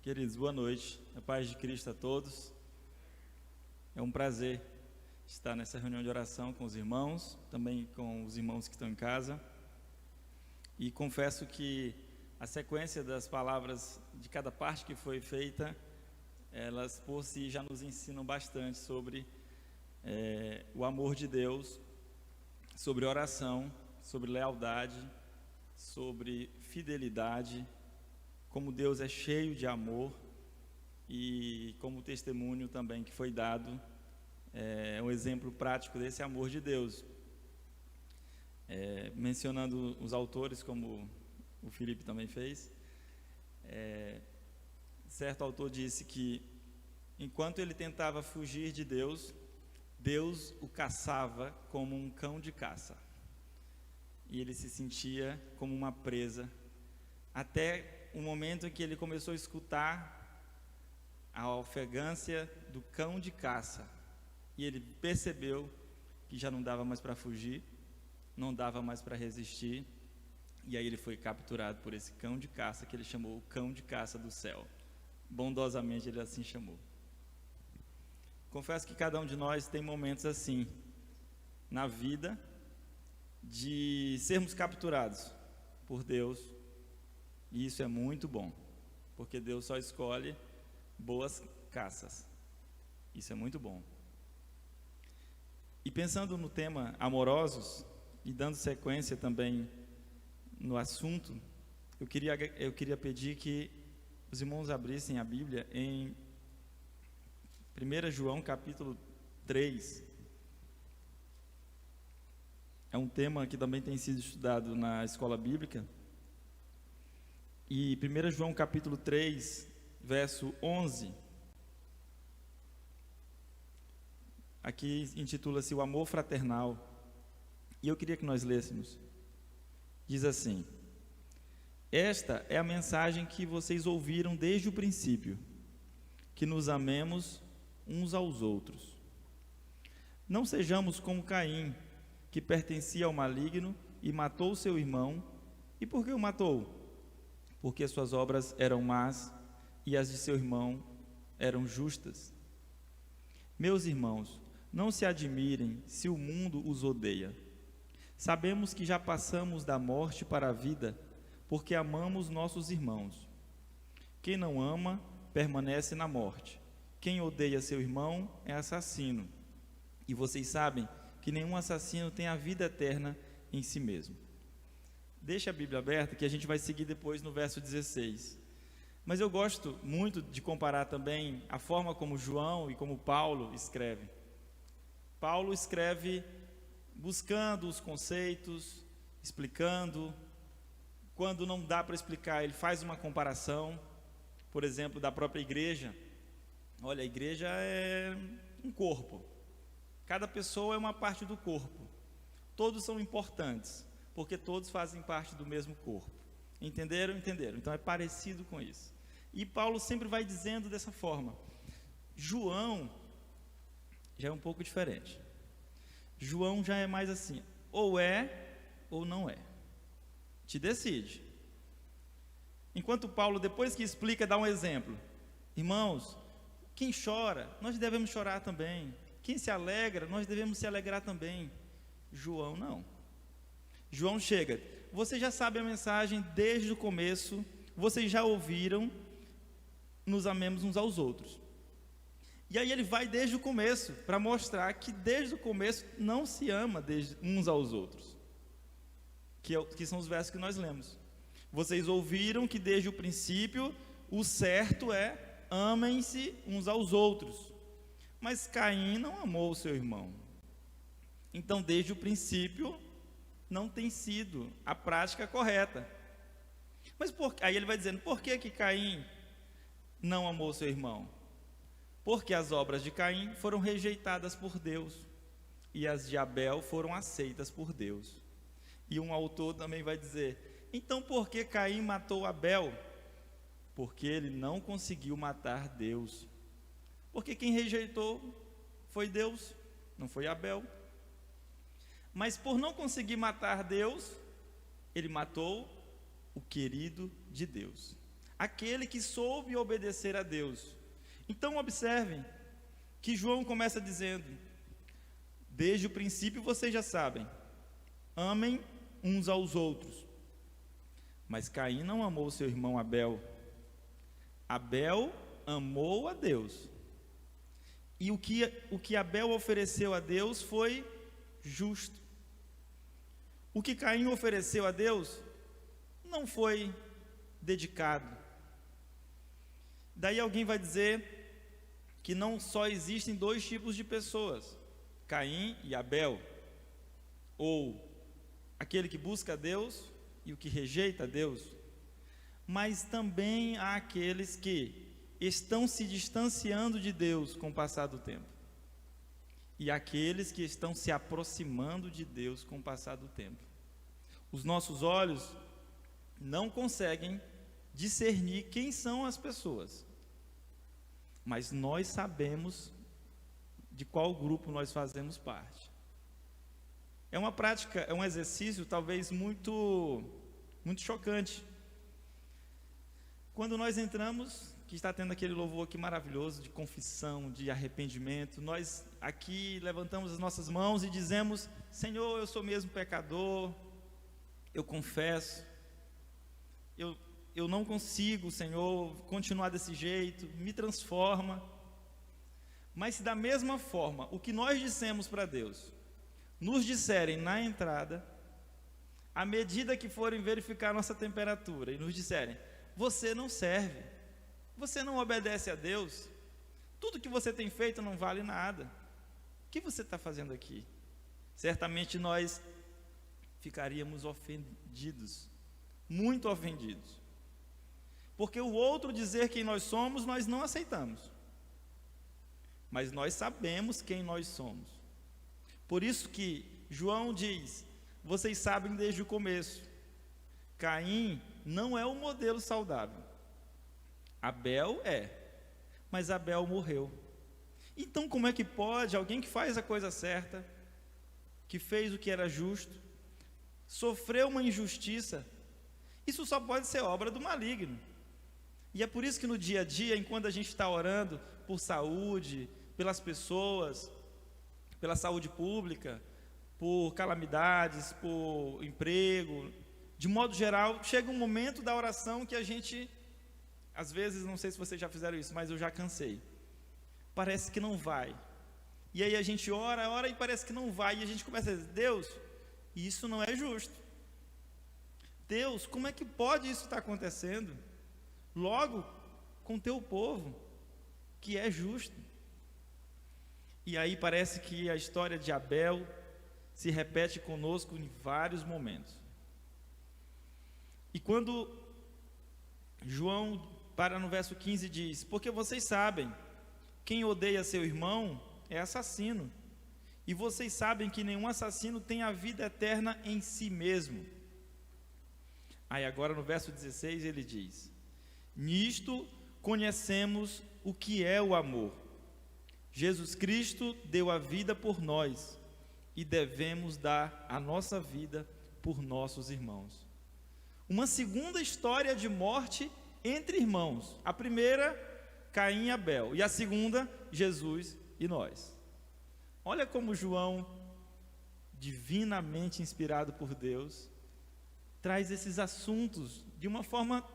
Queridos, boa noite. A paz de Cristo a todos. É um prazer estar nessa reunião de oração com os irmãos, também com os irmãos que estão em casa. E confesso que a sequência das palavras de cada parte que foi feita, elas por si já nos ensinam bastante sobre o amor de Deus, sobre oração, sobre lealdade, sobre fidelidade, como Deus é cheio de amor e como testemunho também que foi dado, um exemplo prático desse amor de Deus. Mencionando os autores, como o Felipe também fez, certo autor disse que enquanto ele tentava fugir de Deus, Deus o caçava como um cão de caça, e ele se sentia como uma presa, até o momento em que ele começou a escutar a ofegância do cão de caça, e ele percebeu que já não dava mais para fugir, não dava mais para resistir, e aí ele foi capturado por esse cão de caça, que ele chamou o cão de caça do céu. Bondosamente ele assim chamou. Confesso que cada um de nós tem momentos assim na vida, de sermos capturados por Deus, e isso é muito bom, porque Deus só escolhe boas caças. Isso é muito bom. E pensando no tema amorosos, e dando sequência também no assunto, eu queria pedir que os irmãos abrissem a Bíblia em 1 João capítulo 3. É um tema que também tem sido estudado na escola bíblica. E 1 João capítulo 3, verso 11, aqui intitula-se o amor fraternal, e eu queria que nós lêssemos. Diz assim: esta é a mensagem que vocês ouviram desde o princípio, que nos amemos uns aos outros. Não sejamos como Caim, que pertencia ao maligno e matou seu irmão. E por que o matou? Porque suas obras eram más e as de seu irmão eram justas. Meus irmãos, não se admirem se o mundo os odeia. Sabemos que já passamos da morte para a vida, porque amamos nossos irmãos. Quem não ama, permanece na morte. Quem odeia seu irmão é assassino. E vocês sabem que nenhum assassino tem a vida eterna em si mesmo. Deixa a Bíblia aberta, que a gente vai seguir depois no verso 16. Mas eu gosto muito de comparar também a forma como João e como Paulo escrevem. Paulo escreve buscando os conceitos, explicando. Quando não dá para explicar, ele faz uma comparação, por exemplo, da própria igreja. Olha, a igreja é um corpo. Cada pessoa é uma parte do corpo. Todos são importantes, porque todos fazem parte do mesmo corpo. Entenderam? Entenderam. Então é parecido com isso. E Paulo sempre vai dizendo dessa forma. João já é um pouco diferente. João já é mais assim, ou é ou não é. Te decide. Enquanto Paulo, depois que explica, dá um exemplo. Irmãos, quem chora, nós devemos chorar também. Quem se alegra, nós devemos se alegrar também. João não. João chega, vocês já sabem a mensagem desde o começo, vocês já ouviram, nos amemos uns aos outros. E aí ele vai desde o começo, para mostrar que desde o começo não se ama uns aos outros, que são os versos que nós lemos. Vocês ouviram que desde o princípio o certo é amem-se uns aos outros, mas Caim não amou o seu irmão. Então desde o princípio não tem sido a prática correta. Mas aí ele vai dizendo, por que Caim não amou seu irmão? Porque as obras de Caim foram rejeitadas por Deus, e as de Abel foram aceitas por Deus. E um autor também vai dizer, então por que Caim matou Abel? Porque ele não conseguiu matar Deus. Porque quem rejeitou foi Deus, não foi Abel. Mas por não conseguir matar Deus, ele matou o querido de Deus. aquele que soube obedecer a Deus. Então observem que João começa dizendo: desde o princípio vocês já sabem, amem uns aos outros. Mas Caim não amou seu irmão Abel. Abel amou a Deus. E o que Abel ofereceu a Deus foi justo. O que Caim ofereceu a Deus não foi dedicado. Daí alguém vai dizer que não só existem dois tipos de pessoas, Caim e Abel, ou aquele que busca a Deus e o que rejeita a Deus, mas também há aqueles que estão se distanciando de Deus com o passar do tempo, e aqueles que estão se aproximando de Deus com o passar do tempo. Os nossos olhos não conseguem discernir quem são as pessoas, mas nós sabemos de qual grupo nós fazemos parte. É uma prática, é um exercício talvez muito chocante. Quando nós entramos, que está tendo aquele louvor aqui maravilhoso de confissão, de arrependimento, nós aqui levantamos as nossas mãos e dizemos: Senhor, eu sou mesmo pecador, eu confesso, eu não consigo, Senhor, continuar desse jeito, me transforma. Mas se da mesma forma, o que nós dissemos para Deus, nos disserem na entrada, à medida que forem verificar a nossa temperatura e nos disserem: você não serve, você não obedece a Deus, tudo que você tem feito não vale nada, o que você está fazendo aqui? Certamente nós ficaríamos ofendidos, muito ofendidos, porque o outro dizer quem nós somos, nós não aceitamos, mas nós sabemos quem nós somos. Por isso que João diz: vocês sabem desde o começo, Caim não é um modelo saudável, Abel é, mas Abel morreu. Então como é que pode alguém que faz a coisa certa, que fez o que era justo, sofreu uma injustiça? Isso só pode ser obra do maligno. E é por isso que no dia a dia, enquanto a gente está orando por saúde, pelas pessoas, pela saúde pública, por calamidades, por emprego, de modo geral, chega um momento da oração que a gente, às vezes, não sei se vocês já fizeram isso, mas eu já cansei, parece que não vai, e aí a gente ora e parece que não vai, e a gente começa a dizer: Deus, isso não é justo, Deus, como é que pode isso estar acontecendo, logo com teu povo, que é justo? E aí parece que a história de Abel se repete conosco em vários momentos. E quando João para no verso 15 diz: porque vocês sabem, quem odeia seu irmão é assassino, e vocês sabem que nenhum assassino tem a vida eterna em si mesmo. Aí agora no verso 16 ele diz: nisto conhecemos o que é o amor. Jesus Cristo deu a vida por nós, e devemos dar a nossa vida por nossos irmãos. Uma segunda história de morte entre irmãos. A primeira, Caim e Abel, e a segunda, Jesus e nós. Olha como João, divinamente inspirado por Deus, traz esses assuntos de uma forma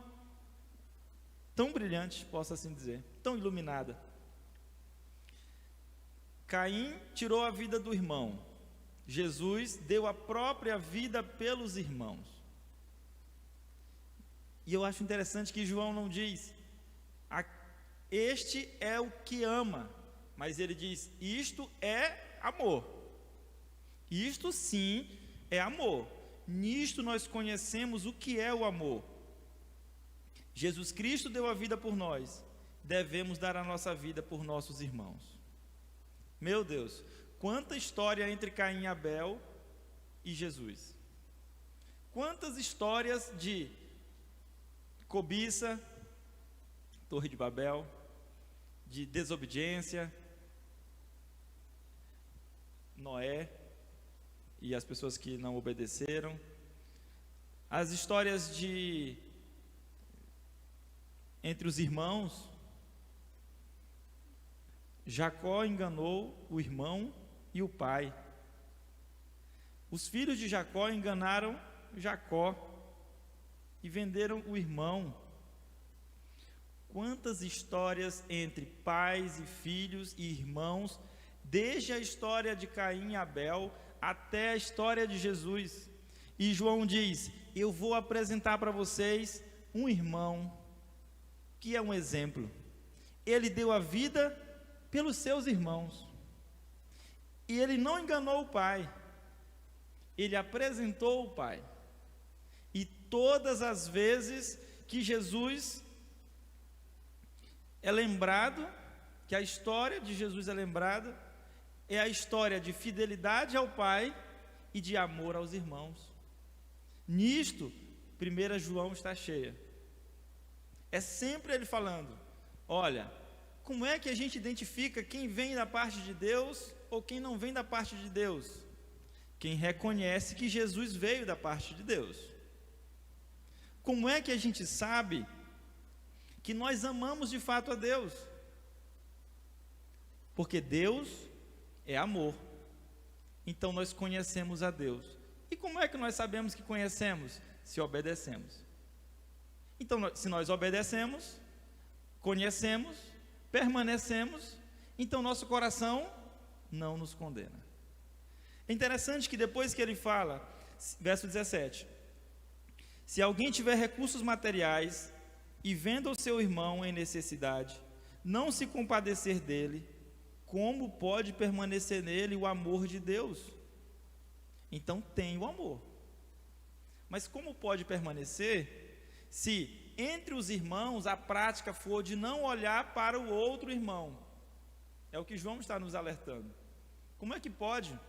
tão brilhante, posso assim dizer, tão iluminada. Caim tirou a vida do irmão, Jesus deu a própria vida pelos irmãos. E eu acho interessante que João não diz: este é o que ama, mas ele diz: isto é amor. Isto sim é amor. Nisto nós conhecemos o que é o amor. Jesus Cristo deu a vida por nós, devemos dar a nossa vida por nossos irmãos. Meu Deus, quanta história entre Caim e Abel e Jesus. Quantas histórias de cobiça, Torre de Babel, de desobediência, Noé e as pessoas que não obedeceram, as histórias de entre os irmãos, Jacó enganou o irmão e o pai. Os filhos de Jacó enganaram Jacó e venderam o irmão. Quantas histórias entre pais e filhos e irmãos, desde a história de Caim e Abel até a história de Jesus. E João diz: eu vou apresentar para vocês um irmão que é um exemplo. Ele deu a vida pelos seus irmãos. E ele não enganou o pai. Ele apresentou o pai. E todas as vezes que Jesus é lembrado, que a história de Jesus é lembrada, é a história de fidelidade ao pai e de amor aos irmãos. Nisto, 1 João está cheia. É sempre ele falando: olha, como é que a gente identifica quem vem da parte de Deus ou quem não vem da parte de Deus? Quem reconhece que Jesus veio da parte de Deus. Como é que a gente sabe que nós amamos de fato a Deus? Porque Deus é amor. Então nós conhecemos a Deus. E como é que nós sabemos que conhecemos? Se obedecemos. Então, se nós obedecemos, conhecemos, permanecemos, então nosso coração não nos condena. É interessante que depois que ele fala, verso 17: se alguém tiver recursos materiais e venda o seu irmão em necessidade, não se compadecer dele, como pode permanecer nele o amor de Deus? Então tem o amor. Mas como pode permanecer se entre os irmãos a prática for de não olhar para o outro irmão? É o que João está nos alertando. Como é que pode?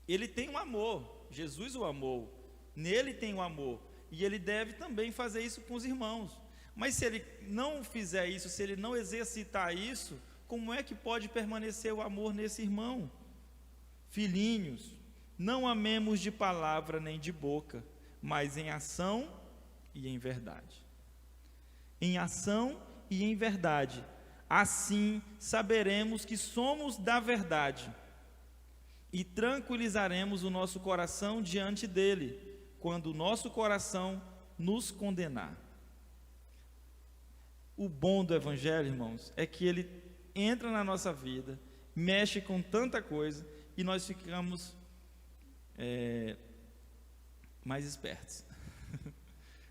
Ele tem o amor, Jesus o amou, nele tem o amor, e ele deve também fazer isso com os irmãos. Mas se ele não fizer isso, se ele não exercitar isso, como é que pode permanecer o amor nesse irmão? Filhinhos, não amemos de palavra nem de boca, mas em ação e em verdade. Em ação e em verdade. Assim saberemos que somos da verdade e tranquilizaremos o nosso coração diante dele, quando o nosso coração nos condenar. O bom do Evangelho, irmãos, é que ele entra na nossa vida, mexe com tanta coisa e nós ficamos mais espertos.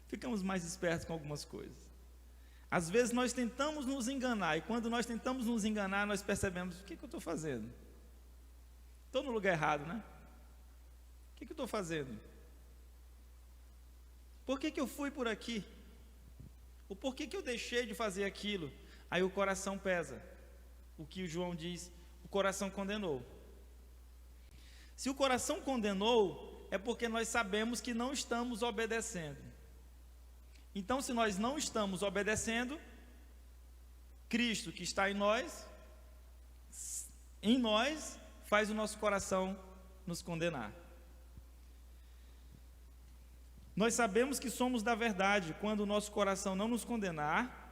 Ficamos mais espertos com algumas coisas. Às vezes nós tentamos nos enganar, e quando nós tentamos nos enganar, nós percebemos: o que eu estou fazendo? Estou no lugar errado, né? O que eu estou fazendo? Por que eu fui por aqui? Ou por que eu deixei de fazer aquilo? Aí o coração pesa. O que o João diz, o coração condenou. Se o coração condenou, é porque nós sabemos que não estamos obedecendo. Então, se nós não estamos obedecendo, Cristo que está em nós faz o nosso coração nos condenar. Nós sabemos que somos da verdade quando o nosso coração não nos condenar,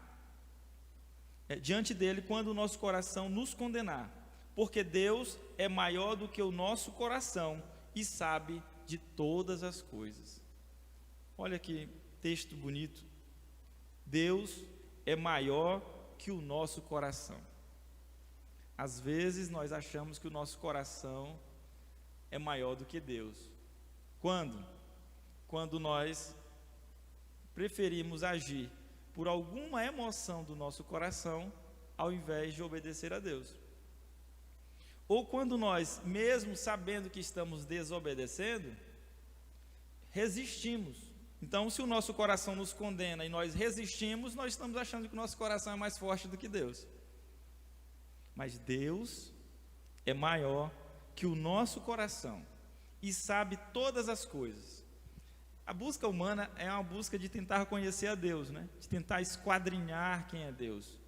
diante dele, quando o nosso coração nos condenar, porque Deus é maior do que o nosso coração e sabe de todas as coisas. Olha que texto bonito. Deus é maior que o nosso coração. Às vezes nós achamos que o nosso coração é maior do que Deus. Quando? Quando nós preferimos agir por alguma emoção do nosso coração, ao invés de obedecer a Deus. Ou quando nós, mesmo sabendo que estamos desobedecendo, resistimos. Então, se o nosso coração nos condena e nós resistimos, nós estamos achando que o nosso coração é mais forte do que Deus. Mas Deus é maior que o nosso coração e sabe todas as coisas. A busca humana é uma busca de tentar conhecer a Deus, né? De tentar esquadrinhar quem é Deus.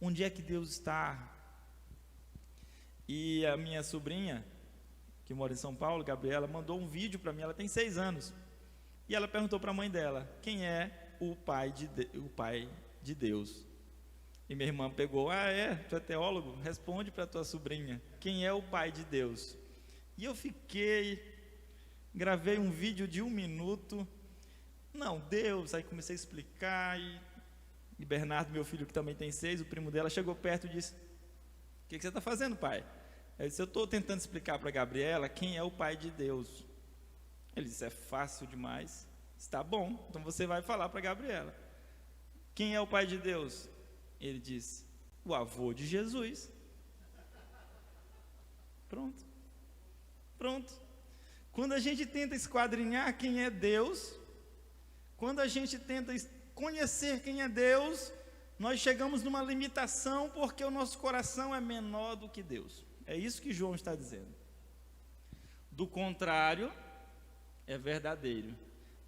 Onde é que Deus está? E a minha sobrinha, que mora em São Paulo, Gabriela, mandou um vídeo para mim. Ela tem 6 anos. E ela perguntou para a mãe dela: quem é o pai de Deus. E minha irmã pegou, tu é teólogo? Responde para tua sobrinha, quem é o Pai de Deus? E eu gravei um vídeo de 1 minuto, não, Deus, aí comecei a explicar, e Bernardo, meu filho que também tem 6, o primo dela, chegou perto e disse, o que você está fazendo, pai? Eu disse, eu estou tentando explicar para a Gabriela quem é o Pai de Deus. Ele disse, é fácil demais. Está bom, então você vai falar para a Gabriela. Quem é o Pai de Deus? Ele disse, o avô de Jesus. Pronto. Quando a gente tenta esquadrinhar quem é Deus, quando a gente tenta conhecer quem é Deus, nós chegamos numa limitação, porque o nosso coração é menor do que Deus. É isso que João está dizendo. Do contrário, é verdadeiro.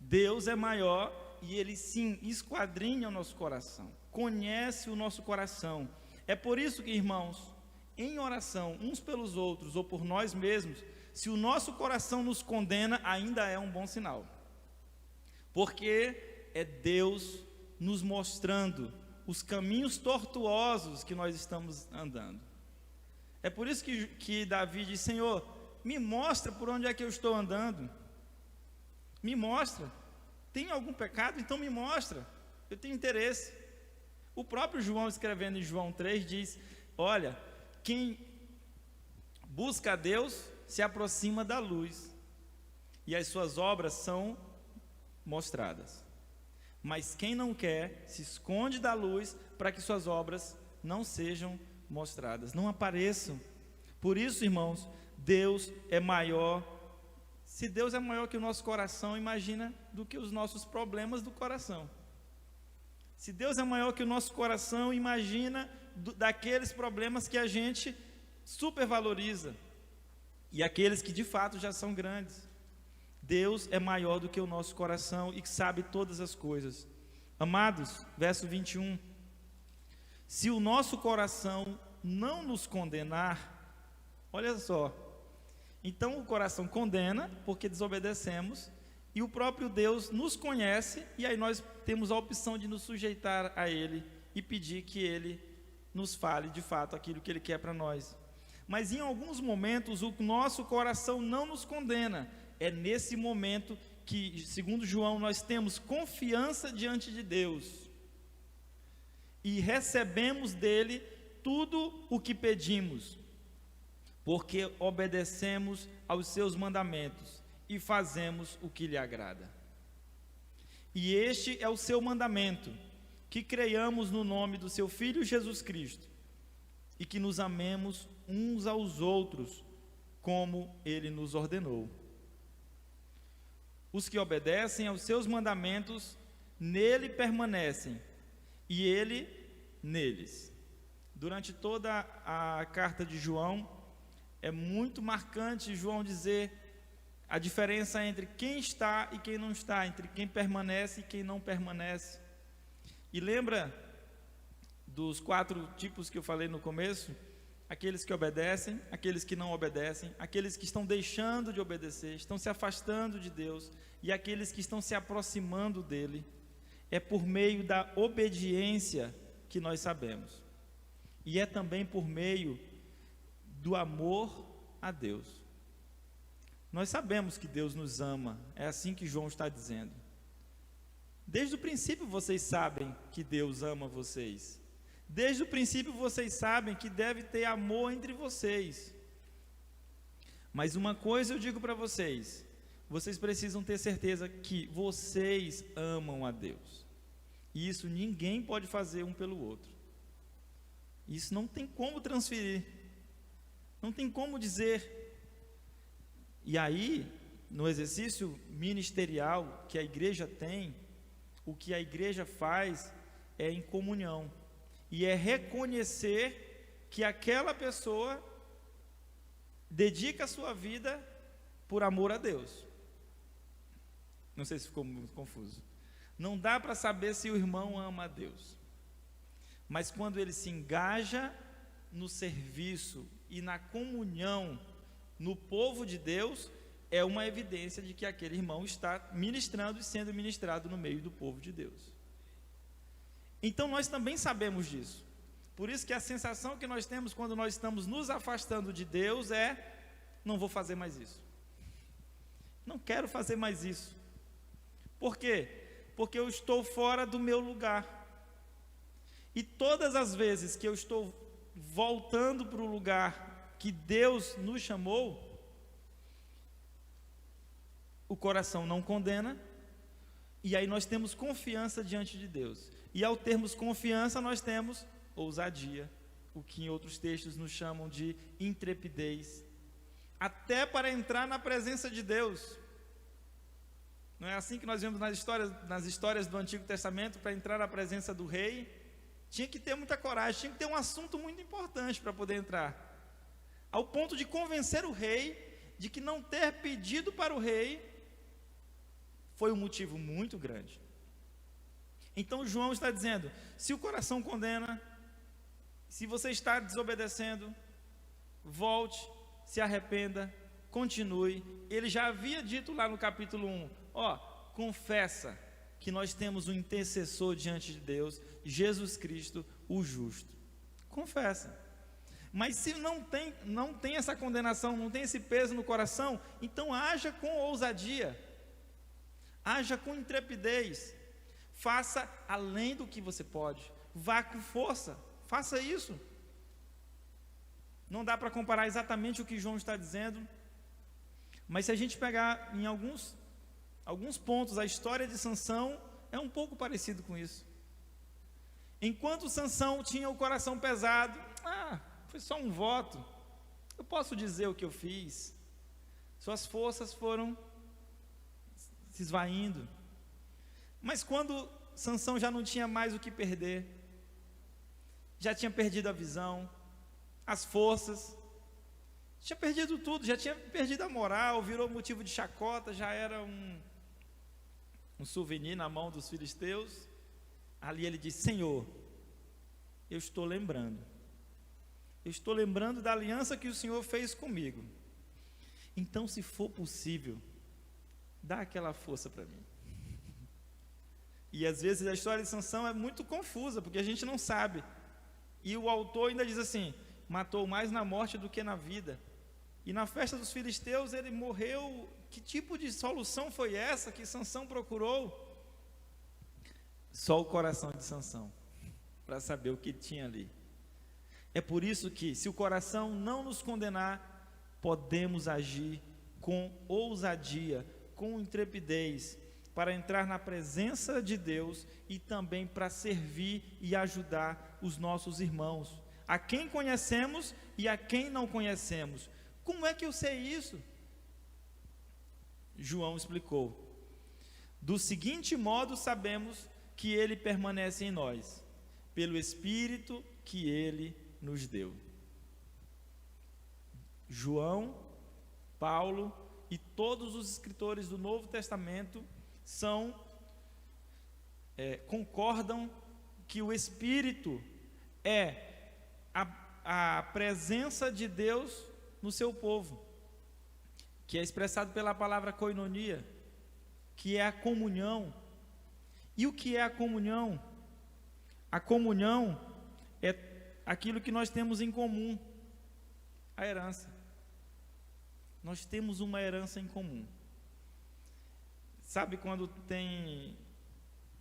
Deus é maior e Ele sim esquadrinha o nosso coração, conhece o nosso coração. É por isso que, irmãos, em oração, uns pelos outros ou por nós mesmos, se o nosso coração nos condena, ainda é um bom sinal. Porque é Deus nos mostrando os caminhos tortuosos que nós estamos andando. É por isso que Davi diz, Senhor, me mostra por onde é que eu estou andando. Me mostra. Tem algum pecado? Então me mostra. Eu tenho interesse. O próprio João, escrevendo em João 3, diz, olha, quem busca a Deus se aproxima da luz, e as suas obras são mostradas. Mas quem não quer, se esconde da luz, para que suas obras não sejam mostradas, não apareçam. Por isso, irmãos, Deus é maior. Se Deus é maior que o nosso coração, imagina do que os nossos problemas do coração. Se Deus é maior que o nosso coração, imagina daqueles problemas que a gente supervaloriza, e aqueles que de fato já são grandes. Deus é maior do que o nosso coração e sabe todas as coisas. Amados, verso 21, se o nosso coração não nos condenar, olha só, então o coração condena porque desobedecemos, e o próprio Deus nos conhece, e aí nós temos a opção de nos sujeitar a Ele e pedir que Ele nos fale de fato aquilo que Ele quer para nós. Mas em alguns momentos o nosso coração não nos condena. É nesse momento que, segundo João, nós temos confiança diante de Deus e recebemos dele tudo o que pedimos, porque obedecemos aos seus mandamentos e fazemos o que lhe agrada. E este é o seu mandamento, que creiamos no nome do seu Filho Jesus Cristo e que nos amemos uns aos outros, como Ele nos ordenou. Os que obedecem aos seus mandamentos, nele permanecem, e Ele neles. Durante toda a carta de João, é muito marcante João dizer a diferença entre quem está e quem não está, entre quem permanece e quem não permanece. E lembra dos 4 tipos que eu falei no começo? Aqueles que obedecem, aqueles que não obedecem, aqueles que estão deixando de obedecer, estão se afastando de Deus, e aqueles que estão se aproximando dele. É por meio da obediência que nós sabemos, e é também por meio do amor a Deus. Nós sabemos que Deus nos ama, é assim que João está dizendo. Desde o princípio vocês sabem que Deus ama vocês. Desde o princípio vocês sabem que deve ter amor entre vocês. Mas uma coisa eu digo para vocês: vocês precisam ter certeza que vocês amam a Deus. E isso ninguém pode fazer um pelo outro. Isso não tem como transferir. Não tem como dizer. E aí, no exercício ministerial que a igreja tem, o que a igreja faz é em comunhão. E é reconhecer que aquela pessoa dedica a sua vida por amor a Deus. Não sei se ficou muito confuso. Não dá para saber se o irmão ama a Deus. Mas quando ele se engaja no serviço e na comunhão no povo de Deus, é uma evidência de que aquele irmão está ministrando e sendo ministrado no meio do povo de Deus. Então nós também sabemos disso. Por isso que a sensação que nós temos quando nós estamos nos afastando de Deus é: não vou fazer mais isso, não quero fazer mais isso. Por quê? Porque eu estou fora do meu lugar. E todas as vezes que eu estou voltando para o lugar que Deus nos chamou, o coração não condena, e aí nós temos confiança diante de Deus. E ao termos confiança, nós temos ousadia, o que em outros textos nos chamam de intrepidez, até para entrar na presença de Deus. Não é assim que nós vemos nas histórias do Antigo Testamento? Para entrar na presença do rei, tinha que ter muita coragem, tinha que ter um assunto muito importante para poder entrar, ao ponto de convencer o rei de que não ter pedido para o rei foi um motivo muito grande. Então João está dizendo: se o coração condena, se você está desobedecendo, volte, se arrependa, continue. Ele já havia dito lá no capítulo 1, confessa que nós temos um intercessor diante de Deus, Jesus Cristo, o justo. Confessa. Mas se não tem essa condenação, não tem esse peso no coração, então haja com ousadia, haja com intrepidez, faça além do que você pode, vá com força, faça isso. Não dá para comparar exatamente o que João está dizendo, mas se a gente pegar em alguns pontos, a história de Sansão é um pouco parecido com isso. Enquanto Sansão tinha o coração pesado, foi só um voto, eu posso dizer o que eu fiz, suas forças foram se esvaindo. Mas quando Sansão já não tinha mais o que perder, já tinha perdido a visão, as forças, tinha perdido tudo, já tinha perdido a moral, virou motivo de chacota, já era um souvenir na mão dos filisteus. Ali ele disse: Senhor, eu estou lembrando da aliança que o Senhor fez comigo, então, se for possível, dá aquela força para mim. E às vezes a história de Sansão é muito confusa, porque a gente não sabe, e o autor ainda diz assim: matou mais na morte do que na vida. E na festa dos filisteus ele morreu. Que tipo de solução foi essa que Sansão procurou? Só o coração de Sansão para saber o que tinha ali. É por isso que, se o coração não nos condenar, podemos agir com ousadia, com intrepidez, para entrar na presença de Deus e também para servir e ajudar os nossos irmãos, a quem conhecemos e a quem não conhecemos. Como é que eu sei isso? João explicou: do seguinte modo sabemos que ele permanece em nós, pelo Espírito que ele nos deu. João, Paulo e todos os escritores do Novo Testamento concordam que o Espírito é a presença de Deus no seu povo, que é expressado pela palavra koinonia, que é a comunhão. E o que é a comunhão? A comunhão é aquilo que nós temos em comum, a herança. Nós temos uma herança em comum. Sabe quando tem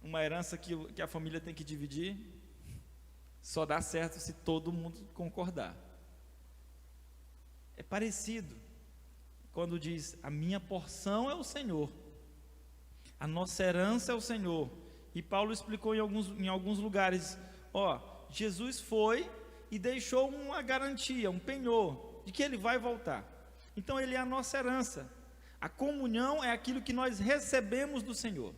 uma herança que a família tem que dividir? Só dá certo se todo mundo concordar. É parecido quando diz: a minha porção é o Senhor, a nossa herança é o Senhor. E Paulo explicou em alguns lugares: Jesus foi e deixou uma garantia, um penhor, de que ele vai voltar. Então ele é a nossa herança. A comunhão é aquilo que nós recebemos do Senhor.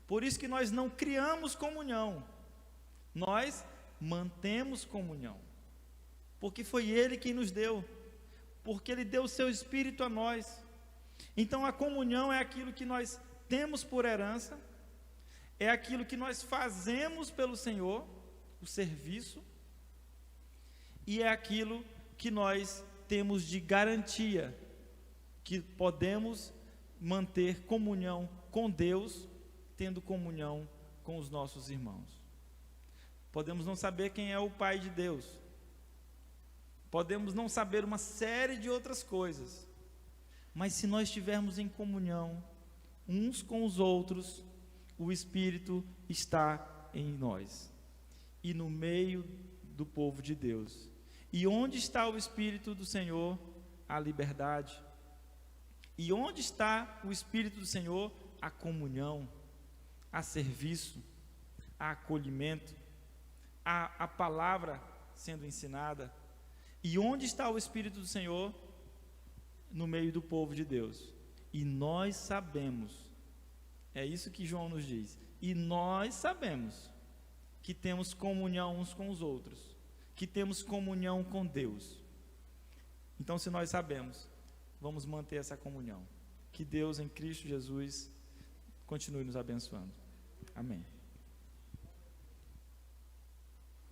Por isso que nós não criamos comunhão, nós mantemos comunhão, porque foi Ele quem nos deu, porque Ele deu o seu Espírito a nós. Então a comunhão é aquilo que nós temos por herança, é aquilo que nós fazemos pelo Senhor, o serviço, e é aquilo que nós temos de garantia, que podemos manter comunhão com Deus, tendo comunhão com os nossos irmãos. podemos não saber quem é o Pai de Deus, podemos não saber uma série de outras coisas, mas se nós estivermos em comunhão uns com os outros, o Espírito está em nós e no meio do povo de Deus. E onde está o Espírito do Senhor? A liberdade. E onde está o Espírito do Senhor? A comunhão, a serviço, a acolhimento, a palavra sendo ensinada. E onde está o Espírito do Senhor? No meio do povo de Deus. E nós sabemos, é isso que João nos diz, e nós sabemos que temos comunhão uns com os outros, que temos comunhão com Deus. Então, se nós sabemos, vamos manter essa comunhão. Que Deus em Cristo Jesus continue nos abençoando. Amém.